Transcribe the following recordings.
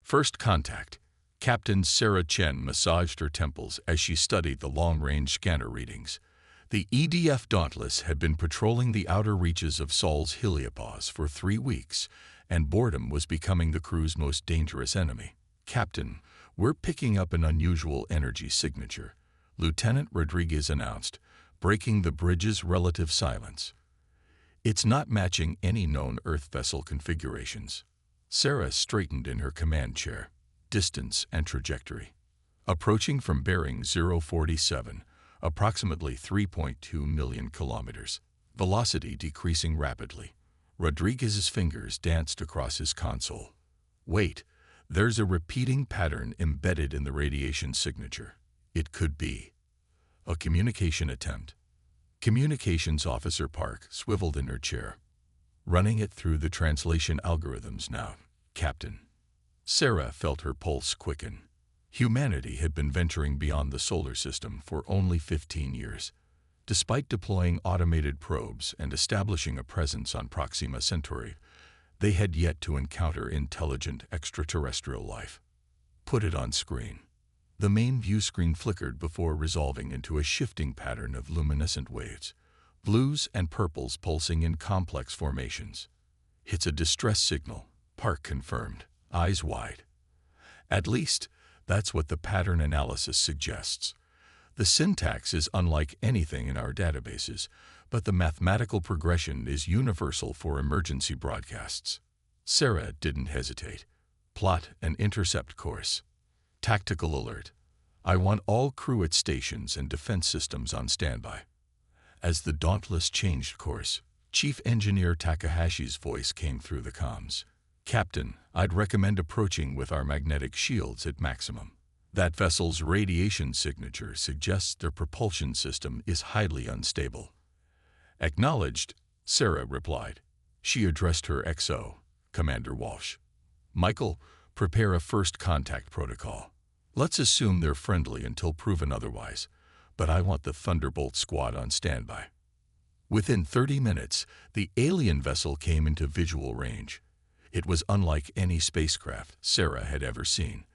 First contact. Captain Sarah Chen massaged her temples as she studied the long-range scanner readings. The EDF Dauntless had been patrolling the outer reaches of Sol's heliopause for 3 weeks, and boredom was becoming the crew's most dangerous enemy. "Captain, we're picking up an unusual energy signature," Lieutenant Rodriguez announced, breaking the bridge's relative silence. "It's not matching any known Earth vessel configurations." Sarah straightened in her command chair. Distance and trajectory. Approaching from bearing 047, approximately 3.2 million kilometers. Velocity decreasing rapidly. Rodriguez's fingers danced across his console. "Wait, there's a repeating pattern embedded in the radiation signature. It could be a communication attempt." Communications Officer Park swiveled in her chair. "Running it through the translation algorithms now, Captain." Sarah felt her pulse quicken. Humanity had been venturing beyond the solar system for only 15 years. Despite deploying automated probes and establishing a presence on Proxima Centauri, they had yet to encounter intelligent extraterrestrial life. "Put it on screen." The main view screen flickered before resolving into a shifting pattern of luminescent waves, blues and purples pulsing in complex formations. "It's a distress signal," Park confirmed, eyes wide. "At least, that's what the pattern analysis suggests. The syntax is unlike anything in our databases, but the mathematical progression is universal for emergency broadcasts." Sarah didn't hesitate. "Plot an intercept course. Tactical alert. I want all crew at stations and defense systems on standby." As the Dauntless changed course, Chief Engineer Takahashi's voice came through the comms. "Captain, I'd recommend approaching with our magnetic shields at maximum. That vessel's radiation signature suggests their propulsion system is highly unstable." "Acknowledged," Sarah replied. She addressed her XO, Commander Walsh. "Michael, prepare a first contact protocol. Let's assume they're friendly until proven otherwise, but I want the Thunderbolt squad on standby." Within 30 minutes, the alien vessel came into visual range. It was unlike any spacecraft Sarah had ever seen.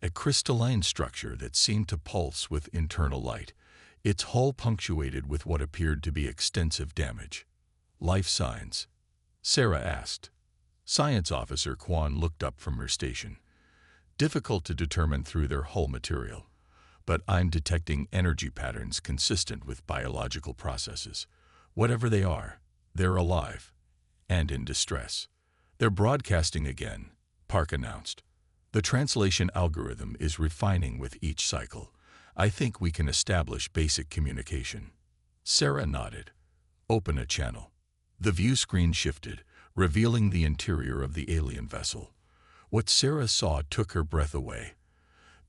A crystalline structure that seemed to pulse with internal light, its hull punctuated with what appeared to be extensive damage. "Life signs?" Sarah asked. Science Officer Kwan looked up from her station. "Difficult to determine through their hull material, but I'm detecting energy patterns consistent with biological processes. Whatever they are, they're alive and in distress." "They're broadcasting again," Park announced. "The translation algorithm is refining with each cycle. I think we can establish basic communication." Sarah nodded. "Open a channel." The view screen shifted, revealing the interior of the alien vessel. What Sarah saw took her breath away.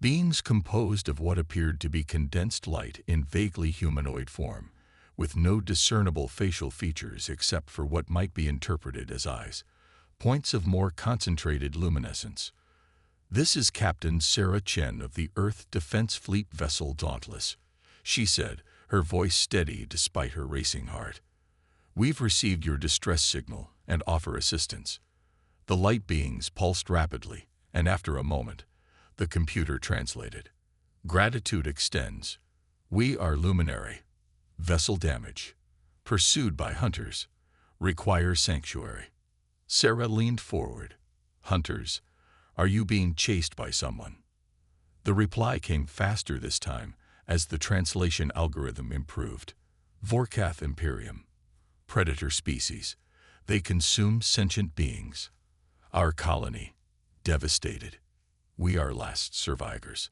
Beings composed of what appeared to be condensed light in vaguely humanoid form, with no discernible facial features except for what might be interpreted as eyes, points of more concentrated luminescence. "This is Captain Sarah Chen of the Earth Defense Fleet vessel Dauntless," she said, her voice steady despite her racing heart. "We've received your distress signal and offer assistance." The light beings pulsed rapidly, and after a moment, the computer translated. "Gratitude extends. We are Luminary. Vessel damage. Pursued by hunters. Require sanctuary." Sarah leaned forward. "Hunters, are you being chased by someone?" The reply came faster this time as the translation algorithm improved. "Vorkath Imperium. Predator species. They consume sentient beings. Our colony. Devastated. We are last survivors."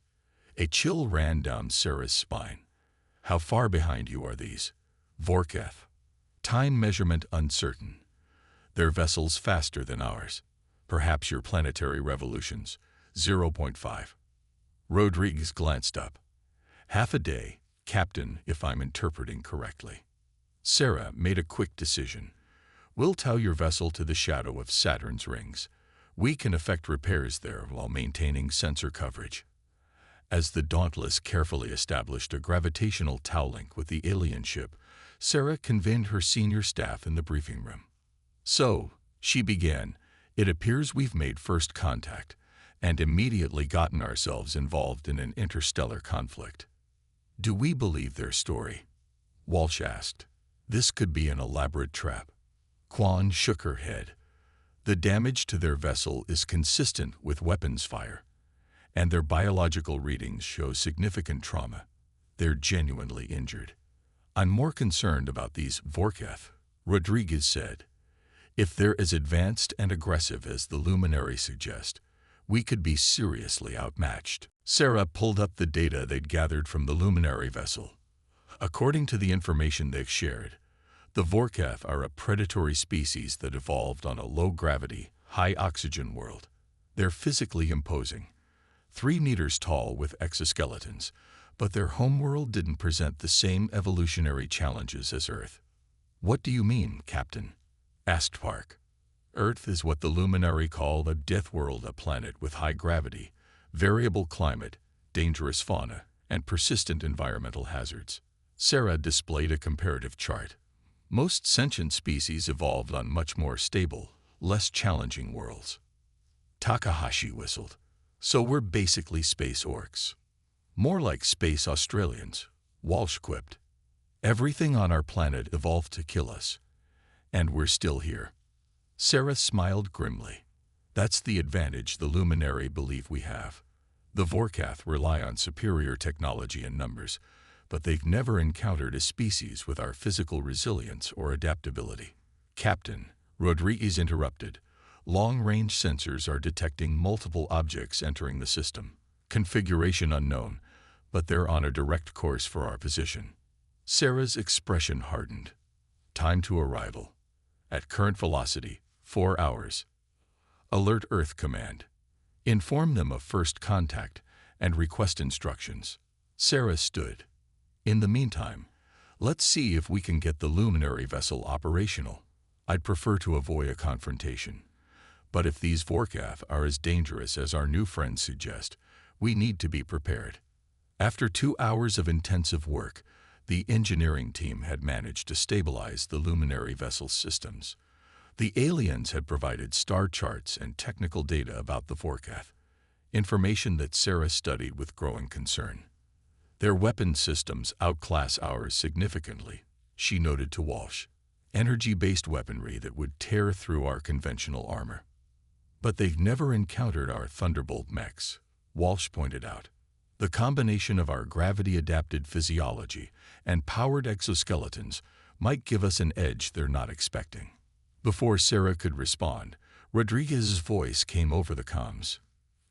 A chill ran down Sarah's spine. "How far behind you are these?" "Vorkath. Time measurement uncertain. Their vessels faster than ours. Perhaps your planetary revolutions. 0.5. Rodriguez glanced up. "Half a day, Captain, if I'm interpreting correctly." Sarah made a quick decision. "We'll tow your vessel to the shadow of Saturn's rings. We can effect repairs there while maintaining sensor coverage." As the Dauntless carefully established a gravitational tow link with the alien ship, Sarah convened her senior staff in the briefing room. "So," she began, "it appears we've made first contact, and immediately gotten ourselves involved in an interstellar conflict. Do we believe their story? Walsh asked. This could be an elaborate trap. Quan shook her head. The damage to their vessel is consistent with weapons fire, and their biological readings show significant trauma. They're genuinely injured. I'm more concerned about these Vorkath, Rodriguez said. If they're as advanced and aggressive as the luminaries suggest, we could be seriously outmatched. Sarah pulled up the data they'd gathered from the luminary vessel. According to the information they've shared, the Vorkath are a predatory species that evolved on a low-gravity, high-oxygen world. They're physically imposing, 3 meters tall with exoskeletons, but their homeworld didn't present the same evolutionary challenges as Earth. What do you mean, Captain? Asked Park. Earth is what the luminary call a Deathworld, a planet with high gravity, variable climate, dangerous fauna, and persistent environmental hazards. Sarah displayed a comparative chart. Most sentient species evolved on much more stable, less challenging worlds. Takahashi whistled. So we're basically space orcs. More like space Australians, Walsh quipped. Everything on our planet evolved to kill us, and we're still here. Sarah smiled grimly. That's the advantage the luminary believe we have. The Vorkath rely on superior technology and numbers, but they've never encountered a species with our physical resilience or adaptability. Captain, Rodriguez interrupted. Long-range sensors are detecting multiple objects entering the system. Configuration unknown, but they're on a direct course for our position. Sarah's expression hardened. Time to arrival. At current velocity, 4 hours. Alert Earth Command. Inform them of first contact and request instructions. Sarah stood. In the meantime, let's see if we can get the luminary vessel operational. I'd prefer to avoid a confrontation. But if these Vorkath are as dangerous as our new friends suggest, we need to be prepared. After 2 hours of intensive work, the engineering team had managed to stabilize the luminary vessel's systems. The aliens had provided star charts and technical data about the Vorkath, information that Sarah studied with growing concern. Their weapon systems outclass ours significantly, she noted to Walsh. Energy-based weaponry that would tear through our conventional armor. But they've never encountered our Thunderbolt mechs, Walsh pointed out. The combination of our gravity-adapted physiology and powered exoskeletons might give us an edge they're not expecting. Before Sarah could respond, Rodriguez's voice came over the comms.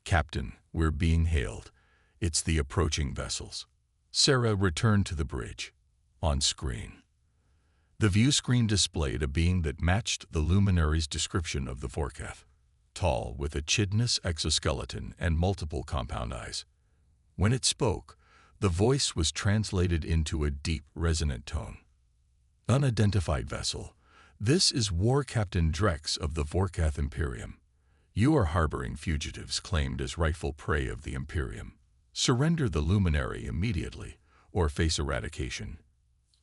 Captain, we're being hailed. It's the approaching vessels. Sarah returned to the bridge. On screen. The view screen displayed a being that matched the luminary's description of the Vorkath. Tall, with a chitnous exoskeleton and multiple compound eyes. When it spoke, the voice was translated into a deep, resonant tone. Unidentified vessel. This is War Captain Drex of the Vorkath Imperium. You are harboring fugitives claimed as rightful prey of the Imperium. Surrender the luminary immediately, or face eradication.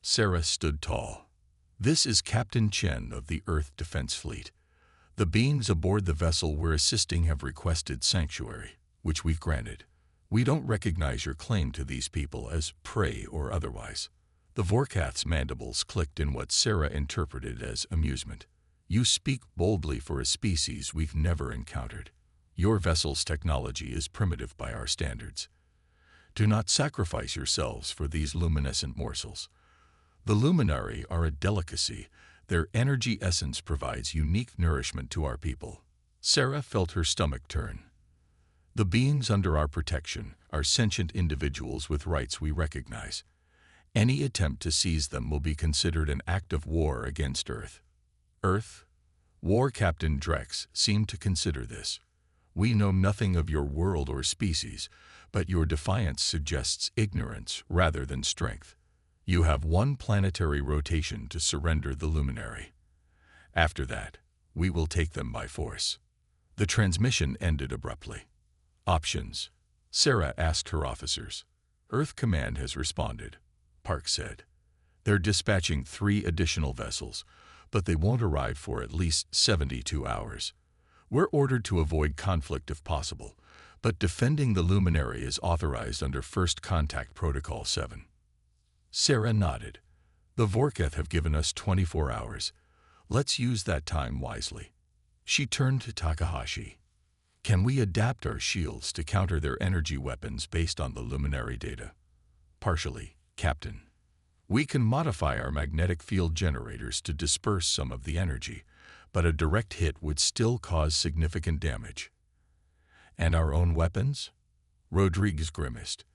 Sarah stood tall. This is Captain Chen of the Earth Defense Fleet. The beings aboard the vessel we're assisting have requested sanctuary, which we've granted. We don't recognize your claim to these people as prey or otherwise. The Vorkath's mandibles clicked in what Sarah interpreted as amusement. You speak boldly for a species we've never encountered. Your vessel's technology is primitive by our standards. Do not sacrifice yourselves for these luminescent morsels. The luminary are a delicacy. Their energy essence provides unique nourishment to our people. Sarah felt her stomach turn. The beings under our protection are sentient individuals with rights we recognize. Any attempt to seize them will be considered an act of war against Earth. Earth? War Captain Drex seemed to consider this. We know nothing of your world or species, but your defiance suggests ignorance rather than strength. You have 1 planetary rotation to surrender the luminary. After that, we will take them by force. The transmission ended abruptly. Options. Sarah asked her officers. Earth Command has responded, Park said. They're dispatching 3 additional vessels, but they won't arrive for at least 72 hours. We're ordered to avoid conflict if possible, But defending the luminary is authorized under First Contact Protocol 7. Sarah nodded. The Vorkath have given us 24 hours. Let's use that time wisely. She turned to Takahashi. Can we adapt our shields to counter their energy weapons based on the luminary data? Partially, Captain. We can modify our magnetic field generators to disperse some of the energy, but a direct hit would still cause significant damage. And our own weapons? Rodriguez grimaced.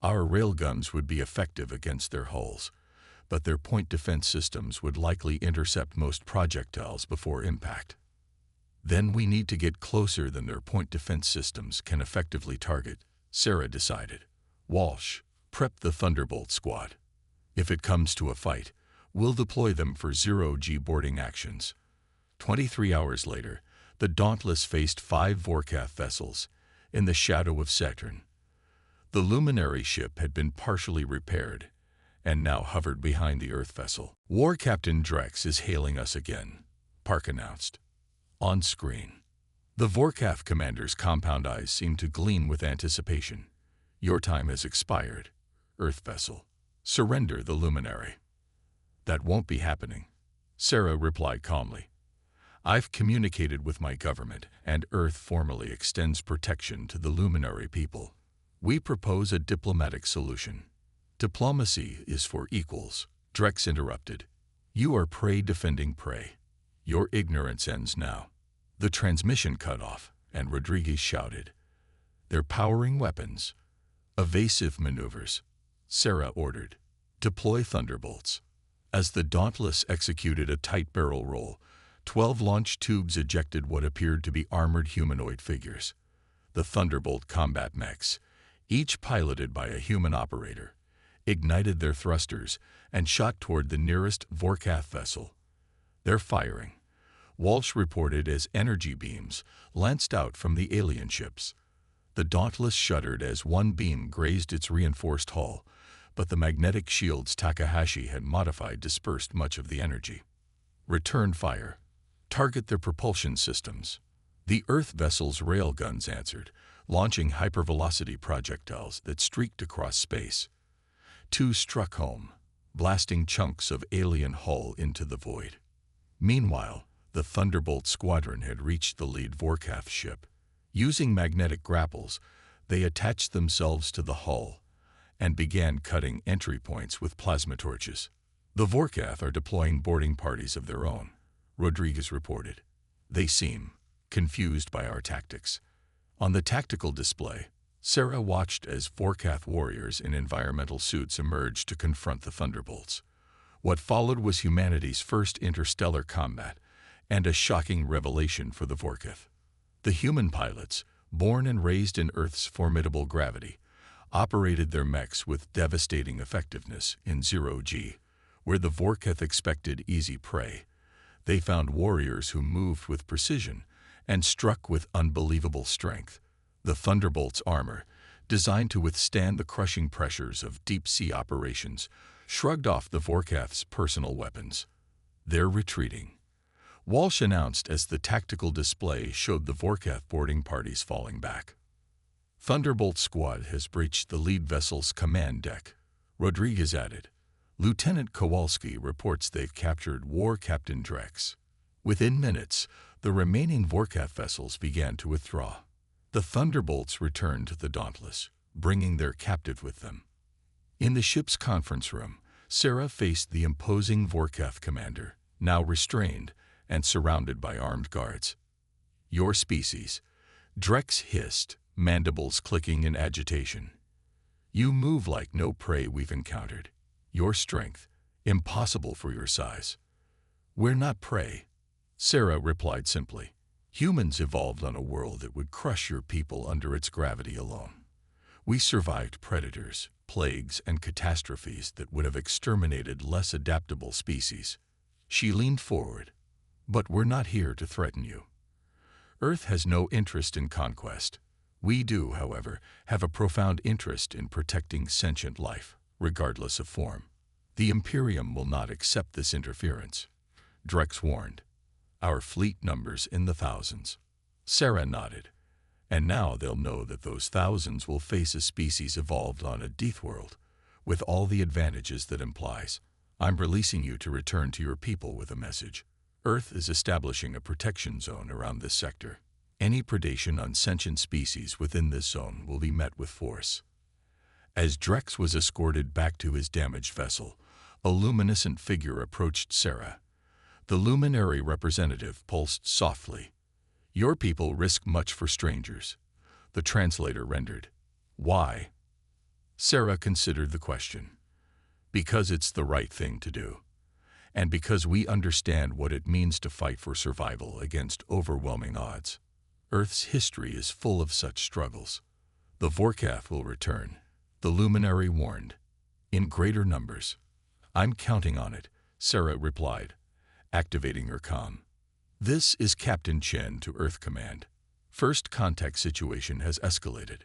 Our railguns would be effective against their hulls, but their point defense systems would likely intercept most projectiles before impact. Then we need to get closer than their point defense systems can effectively target, Sarah decided. Walsh, prep the Thunderbolt squad. If it comes to a fight, we'll deploy them for zero-G boarding actions. 23 hours later, the Dauntless faced 5 Vorkath vessels in the shadow of Saturn. The luminary ship had been partially repaired and now hovered behind the Earth vessel. War Captain Drex is hailing us again, Park announced. On screen, the Vorkath commander's compound eyes seemed to gleam with anticipation. Your time has expired, Earth vessel. Surrender the luminary. That won't be happening, Sarah replied calmly. I've communicated with my government, and Earth formally extends protection to the luminary people. We propose a diplomatic solution. Diplomacy is for equals, Drex interrupted. You are prey defending prey. Your ignorance ends now. The transmission cut off, and Rodriguez shouted. They're powering weapons. Evasive maneuvers, Sarah ordered. Deploy Thunderbolts. As the Dauntless executed a tight barrel roll, 12 launch tubes ejected what appeared to be armored humanoid figures. The Thunderbolt combat mechs, each piloted by a human operator, ignited their thrusters and shot toward the nearest Vorkath vessel. Their firing, Walsh reported as energy beams, lanced out from the alien ships. The Dauntless shuddered as one beam grazed its reinforced hull, but the magnetic shields Takahashi had modified dispersed much of the energy. Return fire. Target their propulsion systems. The Earth vessel's railguns answered, launching hypervelocity projectiles that streaked across space. 2 struck home, blasting chunks of alien hull into the void. Meanwhile, the Thunderbolt squadron had reached the lead Vorkath ship. Using magnetic grapples, they attached themselves to the hull and began cutting entry points with plasma torches. The Vorkath are deploying boarding parties of their own, Rodriguez reported. They seem confused by our tactics. On the tactical display, Sarah watched as Vorkath warriors in environmental suits emerged to confront the Thunderbolts. What followed was humanity's first interstellar combat and a shocking revelation for the Vorkath. The human pilots, born and raised in Earth's formidable gravity, operated their mechs with devastating effectiveness in zero-G. Where the Vorkath expected easy prey, they found warriors who moved with precision and struck with unbelievable strength. The Thunderbolt's armor, designed to withstand the crushing pressures of deep-sea operations, shrugged off the Vorkath's personal weapons. They're retreating, Walsh announced as the tactical display showed the Vorkath boarding parties falling back. Thunderbolt squad has breached the lead vessel's command deck, Rodriguez added. Lieutenant Kowalski reports they've captured War Captain Drex. Within minutes, the remaining Vorkath vessels began to withdraw. The Thunderbolts returned to the Dauntless, bringing their captive with them. In the ship's conference room, Sarah faced the imposing Vorkath commander, now restrained and surrounded by armed guards. Your species, Drex hissed, mandibles clicking in agitation. You move like no prey we've encountered. Your strength, impossible for your size. We're not prey, Sarah replied simply. Humans evolved on a world that would crush your people under its gravity alone. We survived predators, plagues, and catastrophes that would have exterminated less adaptable species. She leaned forward. But we're not here to threaten you. Earth has no interest in conquest. We do, however, have a profound interest in protecting sentient life, regardless of form. The Imperium will not accept this interference, Drex warned. Our fleet numbers in the thousands. Sarah nodded. And now they'll know that those thousands will face a species evolved on a Deathworld, with all the advantages that implies. I'm releasing you to return to your people with a message. Earth is establishing a protection zone around this sector. Any predation on sentient species within this zone will be met with force. As Drex was escorted back to his damaged vessel, a luminescent figure approached Sarah. The luminary representative pulsed softly. "Your people risk much for strangers," the translator rendered. "Why?" Sarah considered the question. "Because it's the right thing to do. And because we understand what it means to fight for survival against overwhelming odds. Earth's history is full of such struggles. The Vorkath will return," the luminary warned. "In greater numbers." "I'm counting on it," Sarah replied, activating her comm. "This is Captain Chen to Earth Command. First contact situation has escalated.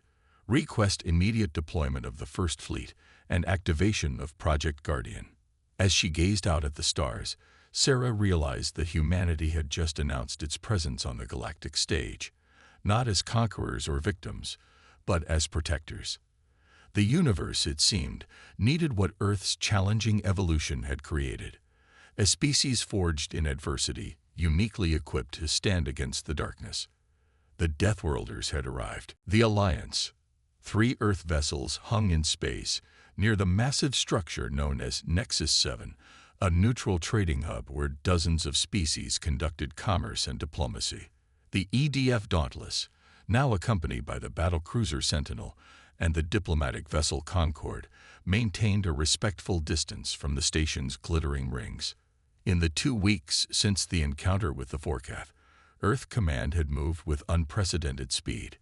Request immediate deployment of the First Fleet and activation of Project Guardian." As she gazed out at the stars, Sarah realized that humanity had just announced its presence on the galactic stage, not as conquerors or victims, but as protectors. The universe, it seemed, needed what Earth's challenging evolution had created, a species forged in adversity, uniquely equipped to stand against the darkness. The Deathworlders had arrived. The Alliance. 3 Earth vessels hung in space near the massive structure known as Nexus 7, a neutral trading hub where dozens of species conducted commerce and diplomacy. The EDF Dauntless, now accompanied by the battlecruiser Sentinel and the diplomatic vessel Concord, maintained a respectful distance from the station's glittering rings. In the 2 weeks since the encounter with the Vorkath, Earth Command had moved with unprecedented speed.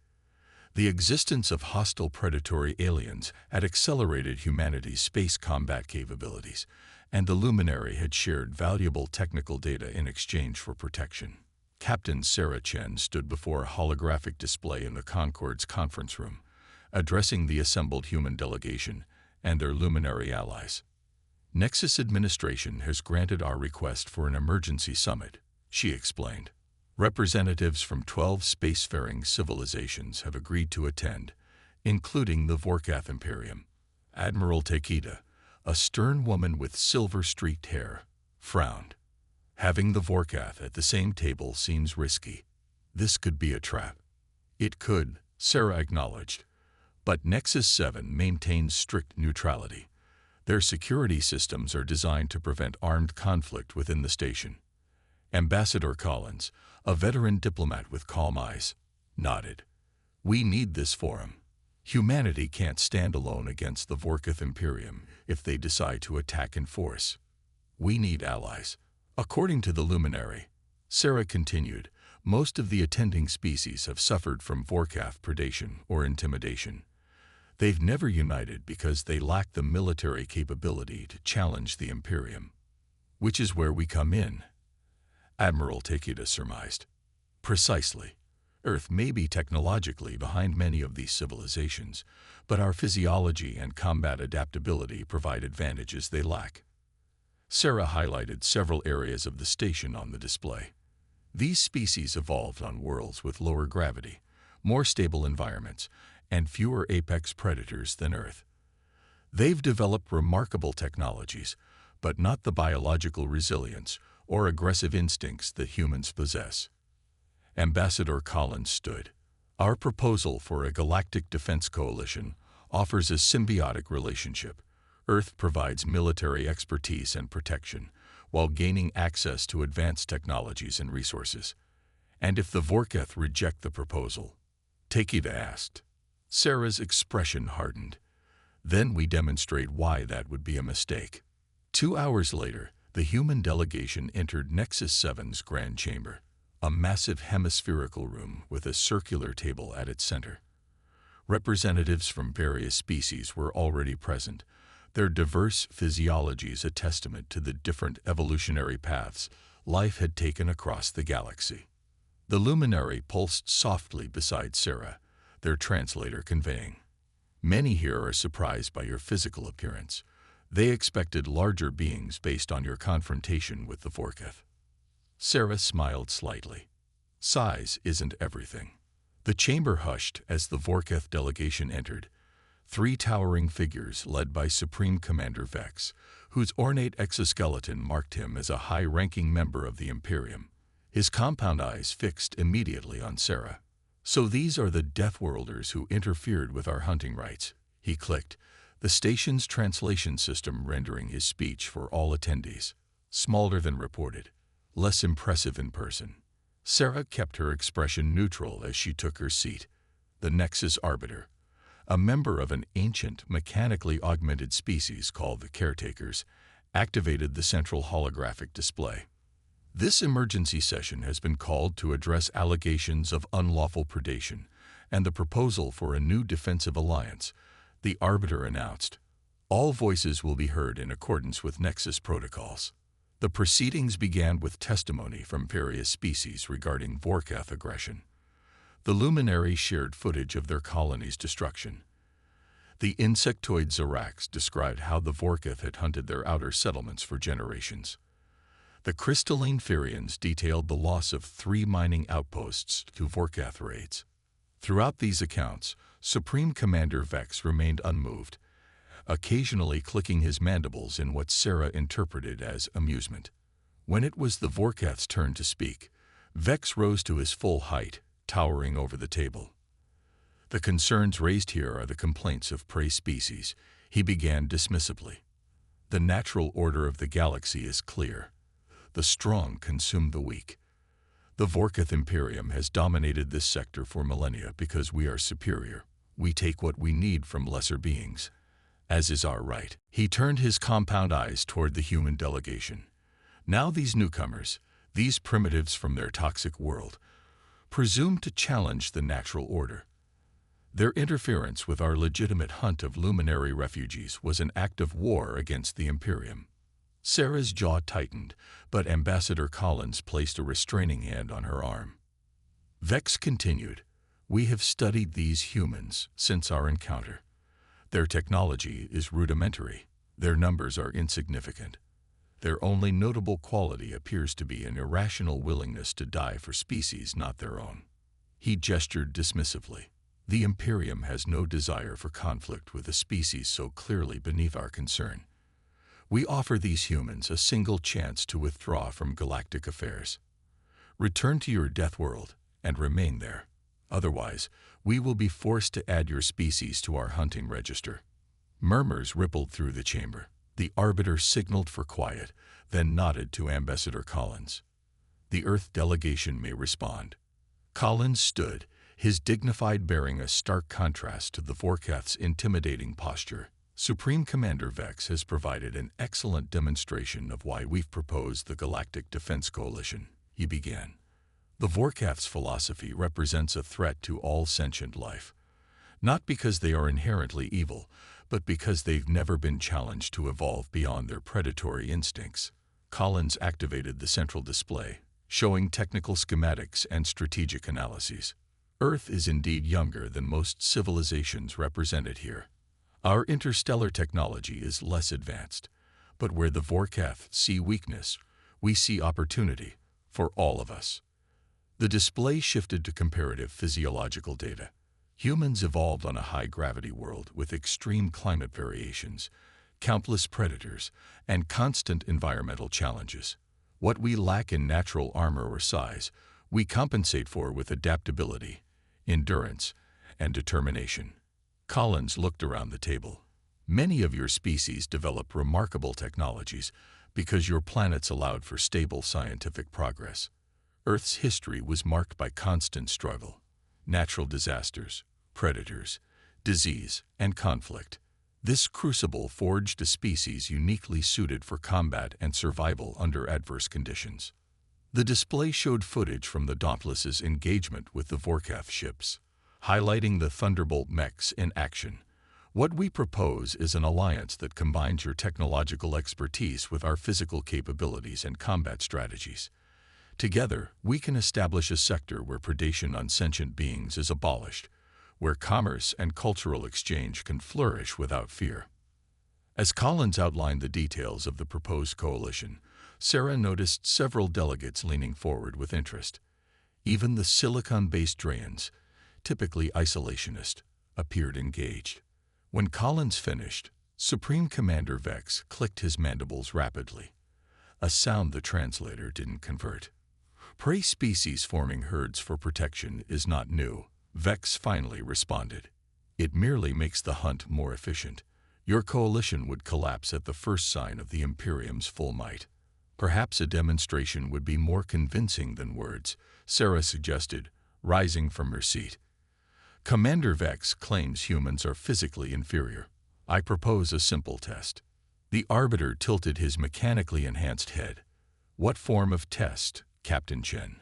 The existence of hostile predatory aliens had accelerated humanity's space combat capabilities, and the Luminary had shared valuable technical data in exchange for protection. Captain Sarah Chen stood before a holographic display in the Concord's conference room, addressing the assembled human delegation and their Luminary allies. "Nexus Administration has granted our request for an emergency summit," she explained. "Representatives from 12 spacefaring civilizations have agreed to attend, including the Vorkath Imperium." Admiral Takeda, a stern woman with silver-streaked hair, frowned. "Having the Vorkath at the same table seems risky. This could be a trap." "It could," Sarah acknowledged. "But Nexus 7 maintains strict neutrality. Their security systems are designed to prevent armed conflict within the station." Ambassador Collins, a veteran diplomat with calm eyes, nodded. "We need this forum. Humanity can't stand alone against the Vorkath Imperium if they decide to attack in force. We need allies." According to the Luminary, Sarah continued, most of the attending species have suffered from Vorkath predation or intimidation. They've never united because they lack the military capability to challenge the Imperium. "Which is where we come in," Admiral Takeda surmised. "Precisely. Earth may be technologically behind many of these civilizations, but our physiology and combat adaptability provide advantages they lack." Sarah highlighted several areas of the station on the display. These species evolved on worlds with lower gravity, more stable environments, and fewer apex predators than Earth. They've developed remarkable technologies, but not the biological resilience or aggressive instincts that humans possess. Ambassador Collins stood. "Our proposal for a galactic defense coalition offers a symbiotic relationship. Earth provides military expertise and protection, while gaining access to advanced technologies and resources. And if the Vorkath reject the proposal?" Takeda asked. Sarah's expression hardened. "Then we demonstrate why that would be a mistake." 2 hours later, the human delegation entered Nexus 7's Grand Chamber, a massive hemispherical room with a circular table at its center. Representatives from various species were already present, their diverse physiologies a testament to the different evolutionary paths life had taken across the galaxy. The Luminary pulsed softly beside Sarah, their translator conveying, "Many here are surprised by your physical appearance. They expected larger beings based on your confrontation with the Vorkath." Sarah smiled slightly. "Size isn't everything. The chamber hushed as the Vorketh delegation entered. 3 towering figures led by Supreme Commander Vex, whose ornate exoskeleton marked him as a high-ranking member of the Imperium. His compound eyes fixed immediately on Sarah. "So these are the Deathworlders who interfered with our hunting rights," he clicked, the station's translation system rendering his speech for all attendees. Smaller than reported, less impressive in person. Sarah kept her expression neutral as she took her seat. The Nexus Arbiter, a member of an ancient, mechanically augmented species called the Caretakers, activated the central holographic display. "This emergency session has been called to address allegations of unlawful predation and the proposal for a new defensive alliance," the Arbiter announced. "All voices will be heard in accordance with Nexus protocols." The proceedings began with testimony from various species regarding Vorketh aggression. The luminary shared footage of their colony's destruction. The insectoid Zarax described how the Vorketh had hunted their outer settlements for generations. The crystalline Firians detailed the loss of 3 mining outposts to Vorketh raids. Throughout these accounts, Supreme Commander Vex remained unmoved, occasionally clicking his mandibles in what Sarah interpreted as amusement. When it was the Vorketh's turn to speak, Vex rose to his full height, towering over the table. "The concerns raised here are the complaints of prey species," he began dismissively. "The natural order of the galaxy is clear. The strong consume the weak. The Vorketh Imperium has dominated this sector for millennia because we are superior. We take what we need from lesser beings, as is our right." He turned his compound eyes toward the human delegation. Now these newcomers, these primitives from their toxic world, presumed to challenge the natural order. Their interference with our legitimate hunt of luminary refugees was an act of war against the Imperium. Sarah's jaw tightened, but Ambassador Collins placed a restraining hand on her arm. Vex continued, "We have studied these humans since our encounter. Their technology is rudimentary. Their numbers are insignificant. Their only notable quality appears to be an irrational willingness to die for species not their own." He gestured dismissively. "The Imperium has no desire for conflict with a species so clearly beneath our concern. We offer these humans a single chance to withdraw from galactic affairs. Return to your death world and remain there. Otherwise, we will be forced to add your species to our hunting register." Murmurs rippled through the chamber. The Arbiter signaled for quiet, then nodded to Ambassador Collins. "The Earth delegation may respond." Collins stood, his dignified bearing a stark contrast to the Vorketh's intimidating posture. "Supreme Commander Vex has provided an excellent demonstration of why we've proposed the Galactic Defense Coalition," he began. "The Vorketh's philosophy represents a threat to all sentient life, not because they are inherently evil, but because they've never been challenged to evolve beyond their predatory instincts." Collins activated the central display, showing technical schematics and strategic analyses. "Earth is indeed younger than most civilizations represented here. Our interstellar technology is less advanced, but where the Vorketh see weakness, we see opportunity for all of us." The display shifted to comparative physiological data. Humans evolved on a high-gravity world with extreme climate variations, countless predators, and constant environmental challenges. What we lack in natural armor or size, we compensate for with adaptability, endurance, and determination. Collins looked around the table. "Many of your species developed remarkable technologies because your planets allowed for stable scientific progress. Earth's history was marked by constant struggle, natural disasters, predators, disease, and conflict. This crucible forged a species uniquely suited for combat and survival under adverse conditions." The display showed footage from the Dauntless's engagement with the Vorketh ships, highlighting the Thunderbolt mechs in action. "What we propose is an alliance that combines your technological expertise with our physical capabilities and combat strategies. Together, we can establish a sector where predation on sentient beings is abolished, where commerce and cultural exchange can flourish without fear." As Collins outlined the details of the proposed coalition, Sarah noticed several delegates leaning forward with interest. Even the silicon-based Drayans, typically isolationist, appeared engaged. When Collins finished, Supreme Commander Vex clicked his mandibles rapidly, a sound the translator didn't convert. Prey species forming herds for protection is not new, Vex finally responded. It merely makes the hunt more efficient. Your coalition would collapse at the first sign of the Imperium's full might. Perhaps a demonstration would be more convincing than words, Sarah suggested, rising from her seat. Commander Vex claims humans are physically inferior. I propose a simple test. The Arbiter tilted his mechanically enhanced head. What form of test, Captain Chen?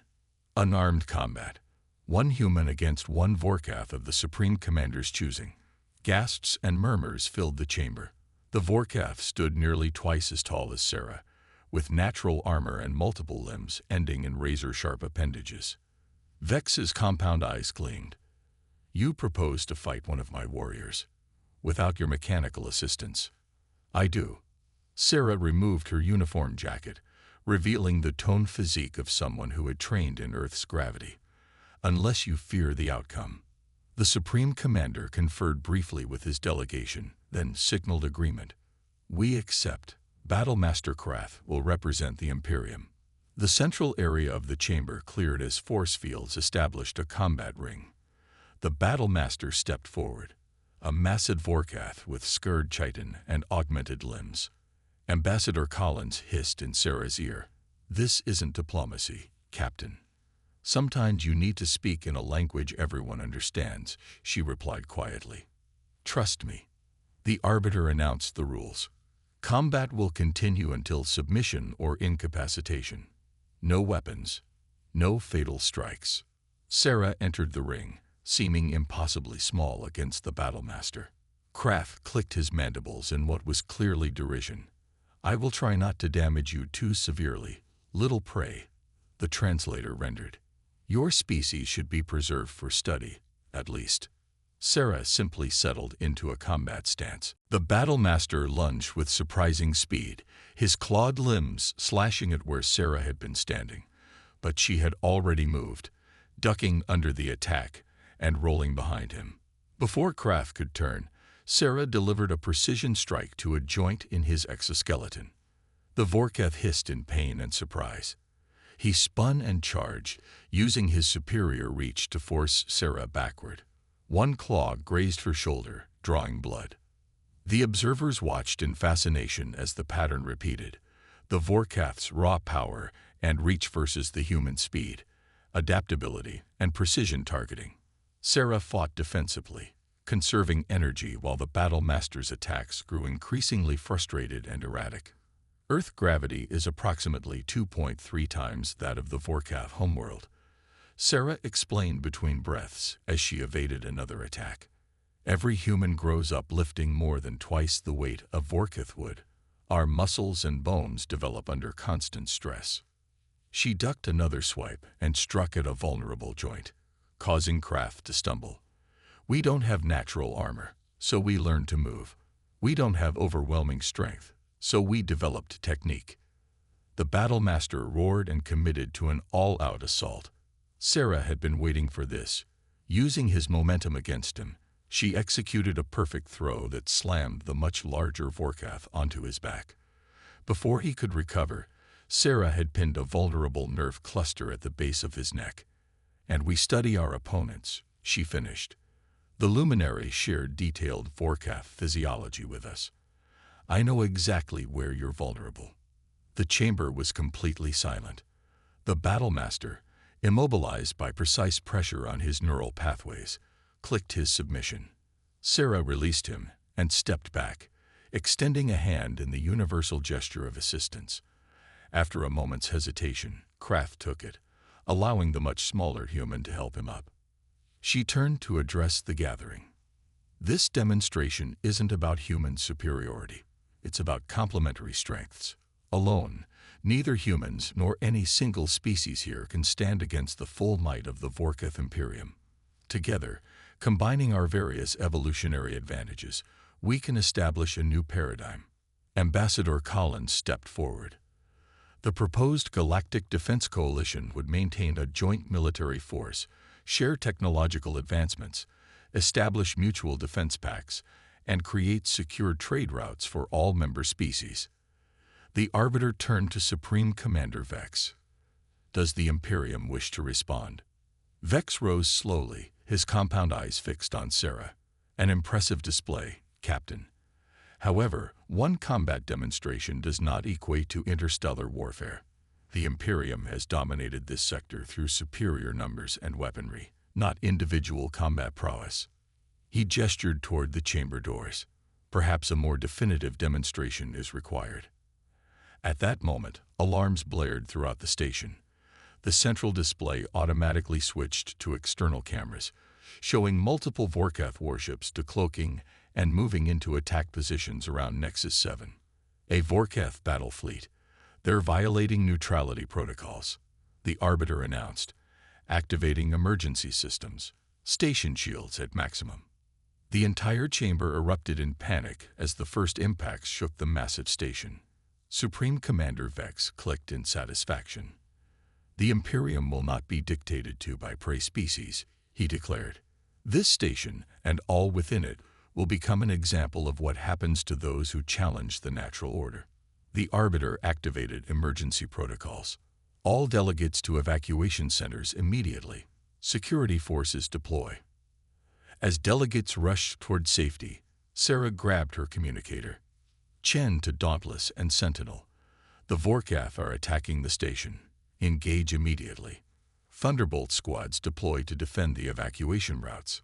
Unarmed combat. One human against one Vorkath of the Supreme Commander's choosing. Gasps and murmurs filled the chamber. The Vorkath stood nearly twice as tall as Sarah, with natural armor and multiple limbs ending in razor-sharp appendages. Vex's compound eyes gleamed. You propose to fight one of my warriors, without your mechanical assistance. I do. Sarah removed her uniform jacket, revealing the toned physique of someone who had trained in Earth's gravity. Unless you fear the outcome. The Supreme Commander conferred briefly with his delegation, then signaled agreement. We accept. Battlemaster Krath will represent the Imperium. The central area of the chamber cleared as force fields established a combat ring. The Battlemaster stepped forward, a massive Vorkath with scarred chitin and augmented limbs. Ambassador Collins hissed in Sarah's ear. This isn't diplomacy, Captain. Sometimes you need to speak in a language everyone understands, she replied quietly. Trust me. The Arbiter announced the rules. Combat will continue until submission or incapacitation. No weapons. No fatal strikes. Sarah entered the ring, seeming impossibly small against the Battlemaster. Krath clicked his mandibles in what was clearly derision. I will try not to damage you too severely, little prey, the translator rendered. Your species should be preserved for study, at least. Sarah simply settled into a combat stance. The Battlemaster lunged with surprising speed, his clawed limbs slashing at where Sarah had been standing. But she had already moved, ducking under the attack and rolling behind him. Before Krath could turn, Sarah delivered a precision strike to a joint in his exoskeleton. The Vorkath hissed in pain and surprise. He spun and charged, using his superior reach to force Sarah backward. One claw grazed her shoulder, drawing blood. The observers watched in fascination as the pattern repeated. The Vorkath's raw power and reach versus the human speed, adaptability, and precision targeting. Sarah fought defensively, conserving energy while the Battlemaster's attacks grew increasingly frustrated and erratic. Earth gravity is approximately 2.3 times that of the Vorkath homeworld. Sarah explained between breaths as she evaded another attack. Every human grows up lifting more than twice the weight of Vorkath would. Our muscles and bones develop under constant stress. She ducked another swipe and struck at a vulnerable joint, causing Krath to stumble. We don't have natural armor, so we learned to move. We don't have overwhelming strength, so we developed technique. The Battlemaster roared and committed to an all-out assault. Sarah had been waiting for this. Using his momentum against him, she executed a perfect throw that slammed the much larger Vorkath onto his back. Before he could recover, Sarah had pinned a vulnerable nerve cluster at the base of his neck. And we study our opponents, she finished. The luminary shared detailed Vorkath physiology with us. I know exactly where you're vulnerable. The chamber was completely silent. The Battlemaster, immobilized by precise pressure on his neural pathways, clicked his submission. Sarah released him and stepped back, extending a hand in the universal gesture of assistance. After a moment's hesitation, Krath took it, allowing the much smaller human to help him up. She turned to address the gathering. This demonstration isn't about human superiority. It's about complementary strengths. Alone, neither humans nor any single species here can stand against the full might of the Vorkath Imperium. Together, combining our various evolutionary advantages, we can establish a new paradigm. Ambassador Collins stepped forward. The proposed Galactic Defense Coalition would maintain a joint military force, share technological advancements, establish mutual defense pacts, and create secure trade routes for all member species. The Arbiter turned to Supreme Commander Vex. Does the Imperium wish to respond? Vex rose slowly, his compound eyes fixed on Sarah. An impressive display, Captain. However, one combat demonstration does not equate to interstellar warfare. The Imperium has dominated this sector through superior numbers and weaponry, not individual combat prowess. He gestured toward the chamber doors. Perhaps a more definitive demonstration is required. At that moment, alarms blared throughout the station. The central display automatically switched to external cameras, showing multiple Vorkath warships decloaking and moving into attack positions around Nexus 7. A Vorkath battle fleet. They're violating neutrality protocols, the Arbiter announced, activating emergency systems, station shields at maximum. The entire chamber erupted in panic as the first impacts shook the massive station. Supreme Commander Vex clicked in satisfaction. The Imperium will not be dictated to by prey species, he declared. This station, and all within it, will become an example of what happens to those who challenge the natural order. The Arbiter activated emergency protocols. All delegates to evacuation centers immediately. Security forces deploy. As delegates rushed toward safety, Sarah grabbed her communicator. Chen to Dauntless and Sentinel. The Vorkath are attacking the station. Engage immediately. Thunderbolt squads deploy to defend the evacuation routes.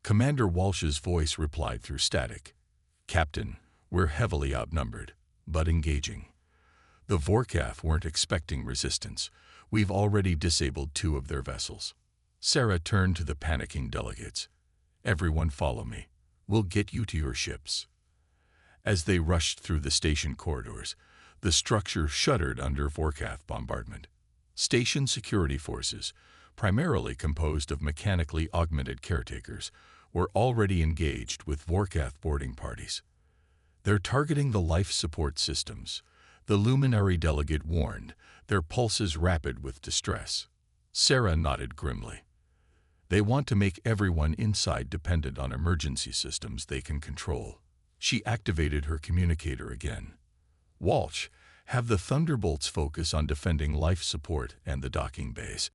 Commander Walsh's voice replied through static. Captain, we're heavily outnumbered, but engaging. The Vorkath weren't expecting resistance. We've already disabled 2 of their vessels. Sarah turned to the panicking delegates. Everyone follow me. We'll get you to your ships. As they rushed through the station corridors, the structure shuddered under Vorkath bombardment. Station security forces, primarily composed of mechanically augmented caretakers, were already engaged with Vorkath boarding parties. They're targeting the life support systems, the luminary delegate warned, their pulses rapid with distress. Sarah nodded grimly. They want to make everyone inside dependent on emergency systems they can control. She activated her communicator again. Walsh, have the Thunderbolts focus on defending life support and the docking bays.